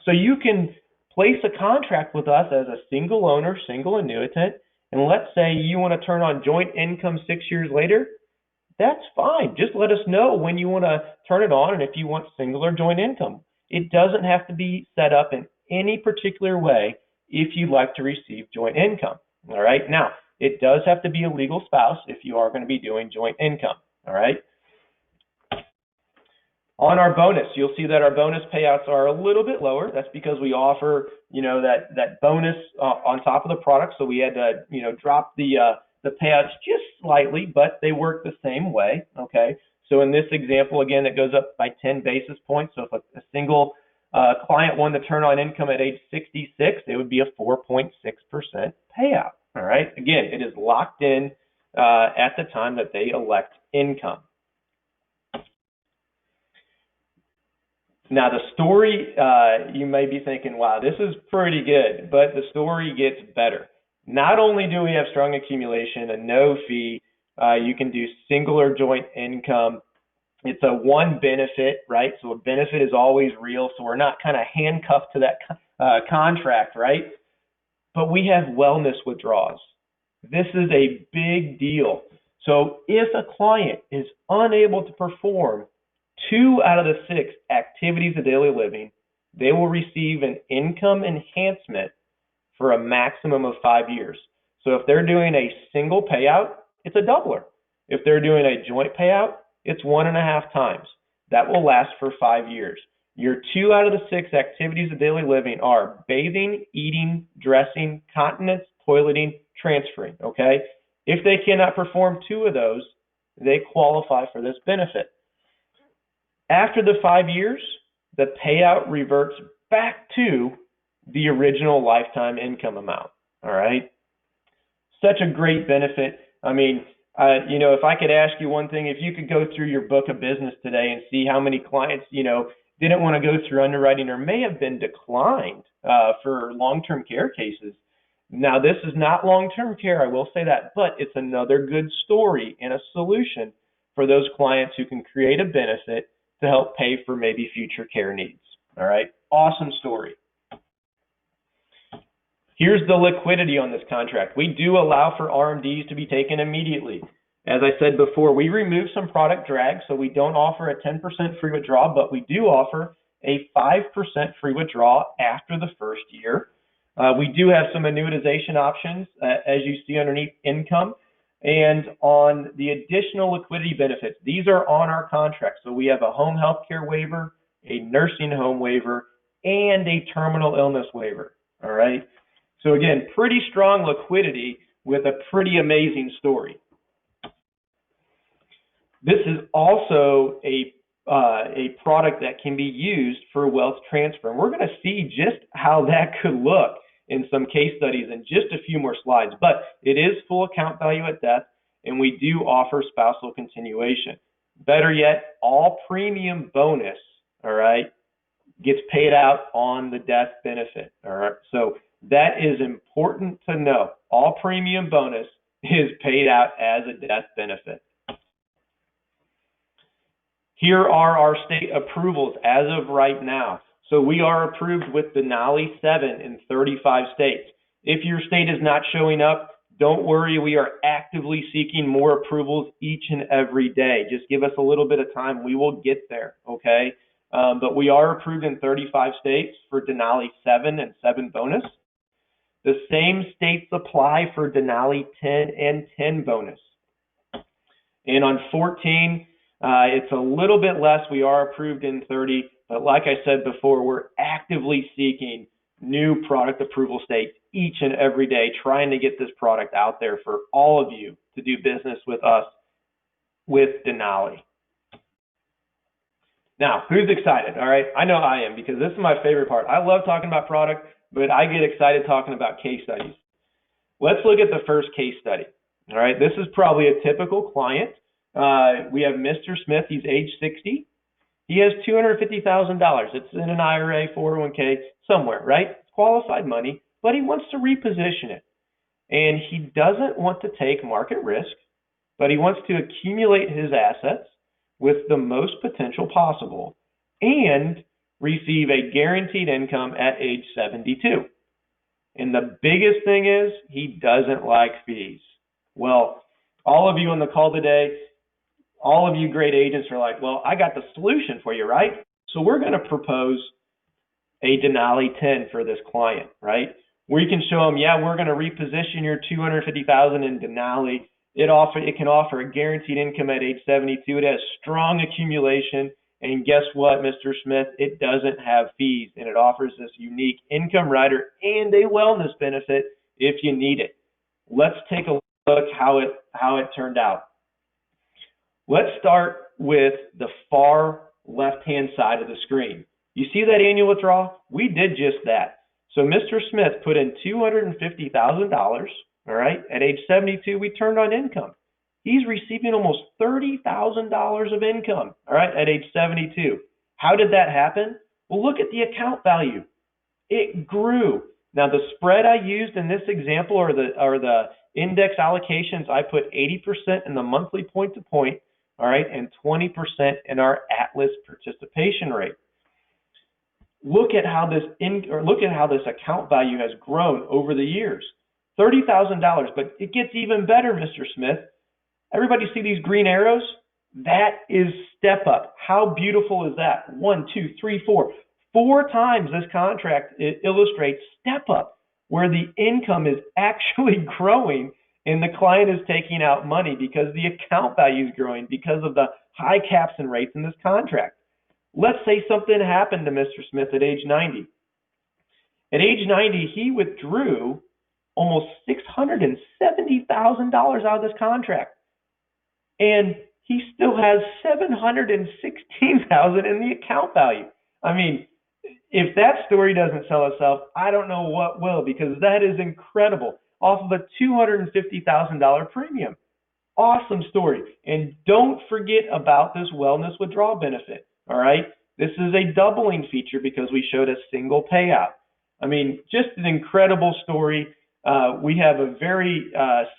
So you can place a contract with us as a single owner, single annuitant, and let's say you want to turn on joint income 6 years later. That's fine. Just let us know when you want to turn it on and if you want single or joint income. It doesn't have to be set up in any particular way if you'd like to receive joint income. All right. Now, it does have to be a legal spouse if you are going to be doing joint income. All right. On our bonus, you'll see that our bonus payouts are a little bit lower. That's because we offer, that bonus on top of the product. So we had to, drop the payouts just slightly, but they work the same way. Okay. So in this example, again, it goes up by 10 basis points. So if a single client wanted to turn on income at age 66, it would be a 4.6% payout. All right. Again, it is locked in at the time that they elect income. Now, the story, you may be thinking, wow, this is pretty good, but the story gets better. Not only do we have strong accumulation and no fee, you can do single or joint income. It's a one benefit, right? So a benefit is always real. So we're not kind of handcuffed to that contract, right? But we have wellness withdrawals. This is a big deal. So if a client is unable to perform 2 out of the 6 activities of daily living, they will receive an income enhancement for a maximum of 5 years. So if they're doing a single payout, it's a doubler. If they're doing a joint payout, it's 1.5 times. That will last for 5 years. Your 2 out of the 6 activities of daily living are bathing, eating, dressing, continence, toileting, transferring, okay? If they cannot perform 2 of those, they qualify for this benefit. After the 5 years, the payout reverts back to the original lifetime income amount, all right? Such a great benefit. I mean, if I could ask you one thing, if you could go through your book of business today and see how many clients, didn't want to go through underwriting or may have been declined for long-term care cases. Now, this is not long-term care, I will say that, but it's another good story and a solution for those clients who can create a benefit to help pay for maybe future care needs. All right, awesome story. Here's the liquidity on this contract. We do allow for RMDs to be taken immediately. As I said before, we remove some product drag, so we don't offer a 10% free withdrawal, but we do offer a 5% free withdrawal after the first year. We do have some annuitization options, as you see underneath income. And on the additional liquidity benefits, these are on our contract. So we have a home health care waiver, a nursing home waiver, and a terminal illness waiver. All right. So again, pretty strong liquidity with a pretty amazing story. This is also a a product that can be used for wealth transfer. And we're going to see just how that could look in some case studies in just a few more slides. But it is full account value at death, and we do offer spousal continuation. Better yet, all premium bonus, all right, gets paid out on the death benefit. All right. So that is important to know. All premium bonus is paid out as a death benefit. Here are our state approvals as of right now. So we are approved with Denali 7 in 35 states. If your state is not showing up, don't worry, we are actively seeking more approvals each and every day. Just give us a little bit of time. We will get there, okay? But we are approved in 35 states for Denali 7 and 7 bonus. The same states apply for Denali 10 and 10 bonus. And on 14, it's a little bit less. We are approved in 30, but like I said before, we're actively seeking new product approval states each and every day, trying to get this product out there for all of you to do business with us with Denali. Now, who's excited? All right, I know I am, because this is my favorite part. I love talking about product, but I get excited talking about case studies. Let's look at the first case study. All right, this is probably a typical client. We have Mr. Smith. He's age 60. He has $250,000. It's in an IRA, 401k, somewhere, right? It's qualified money, but he wants to reposition it. And he doesn't want to take market risk, but he wants to accumulate his assets with the most potential possible and receive a guaranteed income at age 72. And the biggest thing is he doesn't like fees. Well, all of you on the call today, all of you great agents are like, well, I got the solution for you, right? So we're going to propose a Denali 10 for this client, right? Where you can show them, yeah, we're going to reposition your $250,000 in Denali. It can offer a guaranteed income at age 72. It has strong accumulation. And guess what, Mr. Smith? It doesn't have fees, and it offers this unique income rider and a wellness benefit if you need it. Let's take a look how it turned out. Let's start with the far left-hand side of the screen. You see that annual withdrawal? We did just that. So Mr. Smith put in $250,000, all right? At age 72, we turned on income. He's receiving almost $30,000 of income, all right, at age 72. How did that happen? Well, look at the account value. It grew. Now, the spread I used in this example are the index allocations. I put 80% in the monthly point-to-point, all right, and 20% in our Atlas participation rate. Look at how this account value has grown over the years. $30,000, but it gets even better, Mr. Smith. Everybody see these green arrows? That is step up. How beautiful is that? 1, 2, 3, 4. 4 times this contract illustrates step up, where the income is actually growing and the client is taking out money because the account value is growing because of the high caps and rates in this contract. Let's say something happened to Mr. Smith at age 90. At age 90, he withdrew almost $670,000 out of this contract. And he still has $716,000 in the account value. I mean, if that story doesn't sell itself, I don't know what will, because that is incredible. Off of a $250,000 premium. Awesome story. And don't forget about this wellness withdrawal benefit. All right. This is a doubling feature because we showed a single payout. I mean, just an incredible story. We have a very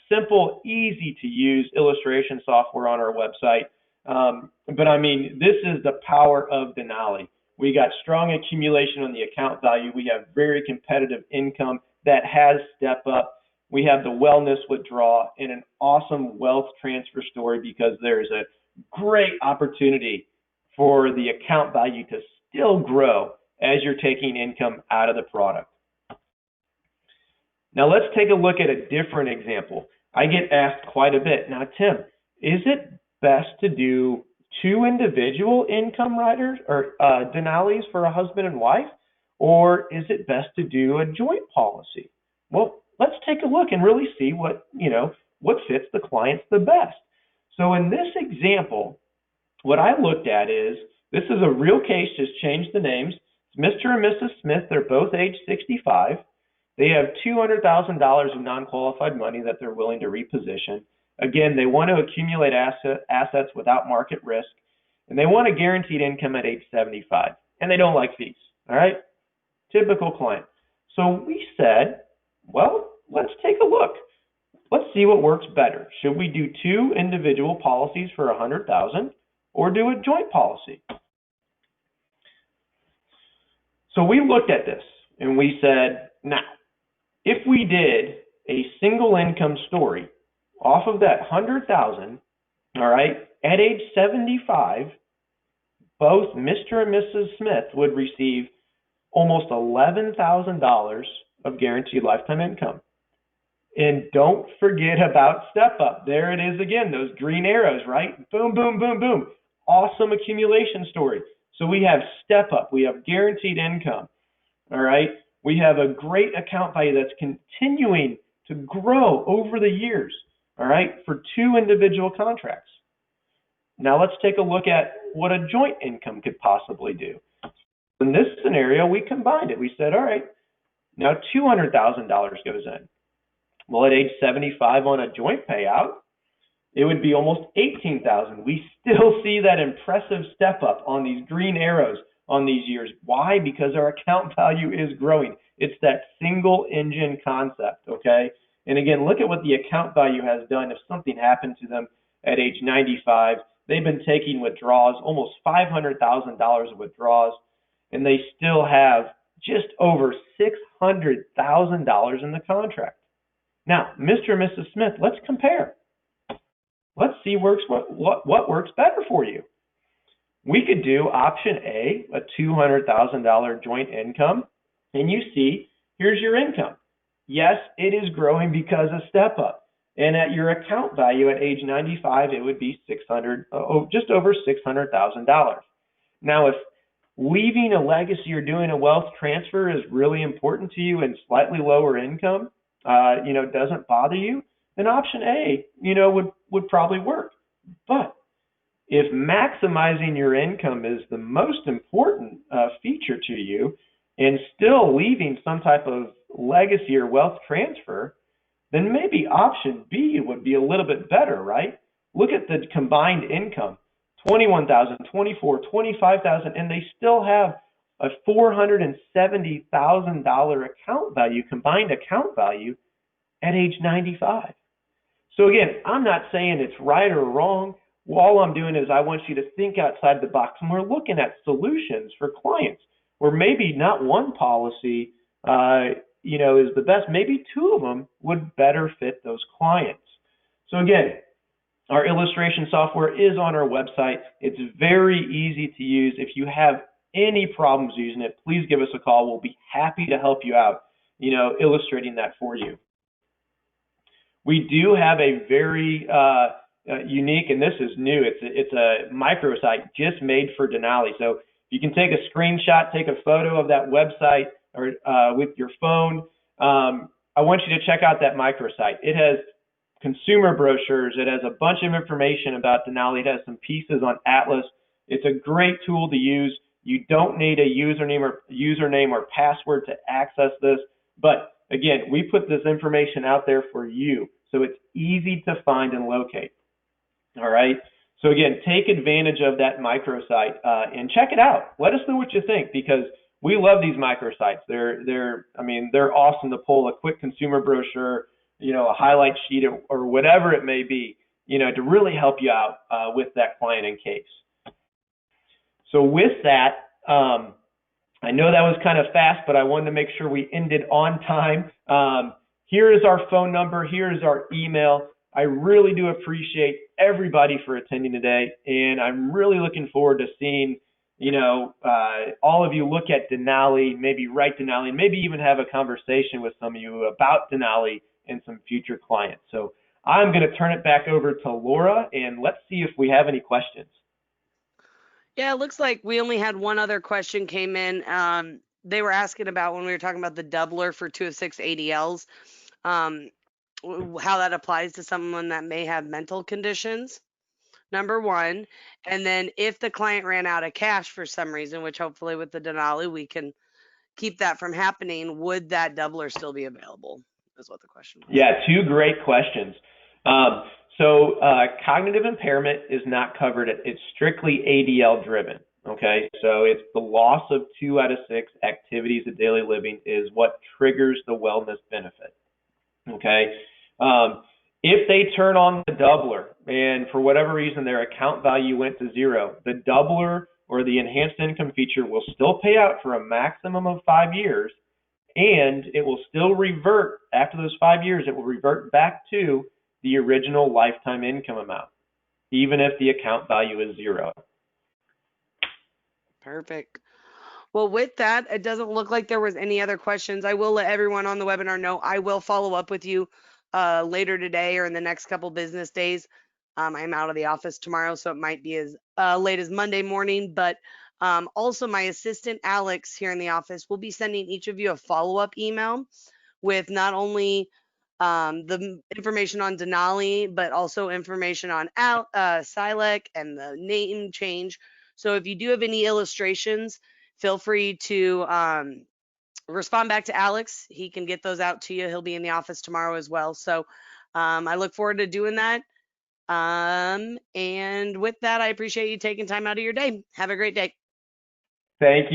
simple, easy to use illustration software on our website. But I mean, this is the power of Denali. We got strong accumulation on the account value. We have very competitive income that has step up. We have the wellness withdrawal and an awesome wealth transfer story because there's a great opportunity for the account value to still grow as you're taking income out of the product. Now let's take a look at a different example. I get asked quite a bit. Now, Tim, is it best to do 2 individual income riders or Denalis for a husband and wife, or is it best to do a joint policy? Well, let's take a look and really see what fits the clients the best. So in this example, what I looked at is This is a real case, just change the names. It's Mr. and Mrs. Smith. They're both age 65. They have $200,000 of non-qualified money that they're willing to reposition. Again, they want to accumulate assets without market risk, and they want a guaranteed income at age 75, and they don't like fees. All right? Typical client. So we said, well, let's take a look. Let's see what works better. Should we do two individual policies for $100,000 or do a joint policy? So we looked at this and we said, now, if we did a single income story off of that 100,000, all right, at age 75, both Mr. and Mrs. Smith would receive almost $11,000 of guaranteed lifetime income. And don't forget about step up. There it is again, those green arrows, right? Boom, boom, boom, boom. Awesome accumulation story. So we have step up, we have guaranteed income, all right? We have a great account value that's continuing to grow over the years, all right, for two individual contracts. Now let's take a look at what a joint income could possibly do. In this scenario, we combined it. We said, all right, now $200,000 goes in. Well, at age 75 on a joint payout, it would be almost $18,000. We still see that impressive step up on these green arrows on these years. Why? Because our account value is growing. It's that single engine concept, okay? And again, look at what the account value has done. If something happened to them at age 95, they've been taking withdrawals, almost $500,000 of withdrawals, and they still have just over $600,000 in the contract. Now, Mr. and Mrs. Smith, let's compare. Let's see what works better for you. We could do option A, a $200,000 joint income, and you see, here's your income. Yes, it is growing because of step up. And at your account value at age 95, it would be just over $600,000. Now, if leaving a legacy or doing a wealth transfer is really important to you and slightly lower income, doesn't bother you, then option A, would probably work. But if maximizing your income is the most important feature to you and still leaving some type of legacy or wealth transfer, then maybe option B would be a little bit better, right? Look at the combined income, 21,000, 24, 25,000, and they still have a $470,000 account value, combined account value at age 95. So again, I'm not saying it's right or wrong. All I'm doing is I want you to think outside the box, and we're looking at solutions for clients where maybe not one policy, is the best. Maybe two of them would better fit those clients. So again, our illustration software is on our website. It's very easy to use. If you have any problems using it, please give us a call. We'll be happy to help you out, illustrating that for you. We do have a very unique, and this is new, it's a microsite just made for Denali. So you can take a screenshot, take a photo of that website or with your phone. I want you to check out that microsite. It has consumer brochures. It has a bunch of information about Denali. It has some pieces on Atlas. It's a great tool to use. You don't need a username or password to access this, but again, we put this information out there for you, so it's easy to find and locate. All right. So again, take advantage of that microsite and check it out. Let us know what you think, because we love these microsites. They're awesome to pull a quick consumer brochure, a highlight sheet or whatever it may be, to really help you out with that client in case. So with that, I know that was kind of fast, but I wanted to make sure we ended on time. Here is our phone number. Here is our email. I really do appreciate everybody for attending today, and I'm really looking forward to seeing, all of you look at Denali, maybe write Denali, and maybe even have a conversation with some of you about Denali and some future clients. So I'm going to turn it back over to Laura, and let's see if we have any questions. Yeah, it looks like we only had one other question came in. They were asking about when we were talking about the doubler for 2 of 6 ADLs, how that applies to someone that may have mental conditions. number one. And then if the client ran out of cash for some reason, which hopefully with the Denali we can keep that from happening, would that doubler still be available? Is what the question was. Yeah, two great questions. So cognitive impairment is not covered. It's strictly ADL driven. Okay, so it's the loss of 2 out of 6 activities of daily living is what triggers the wellness benefit. Okay, if they turn on the doubler and for whatever reason their account value went to zero, the doubler or the enhanced income feature will still pay out for a maximum of 5 years, and it will still revert after those 5 years. It will revert back to the original lifetime income amount, even if the account value is zero. Perfect. Well, with that, it doesn't look like there was any other questions. I will let everyone on the webinar know I will follow up with you later today or in the next couple business days. I'm out of the office tomorrow, so it might be as late as Monday morning. But also, my assistant Alex here in the office will be sending each of you a follow-up email with not only the information on Denali, but also information on Silek and the name change. So if you do have any illustrations, feel free to respond back to Alex. He can get those out to you. He'll be in the office tomorrow as well. So I look forward to doing that. And with that, I appreciate you taking time out of your day. Have a great day. Thank you.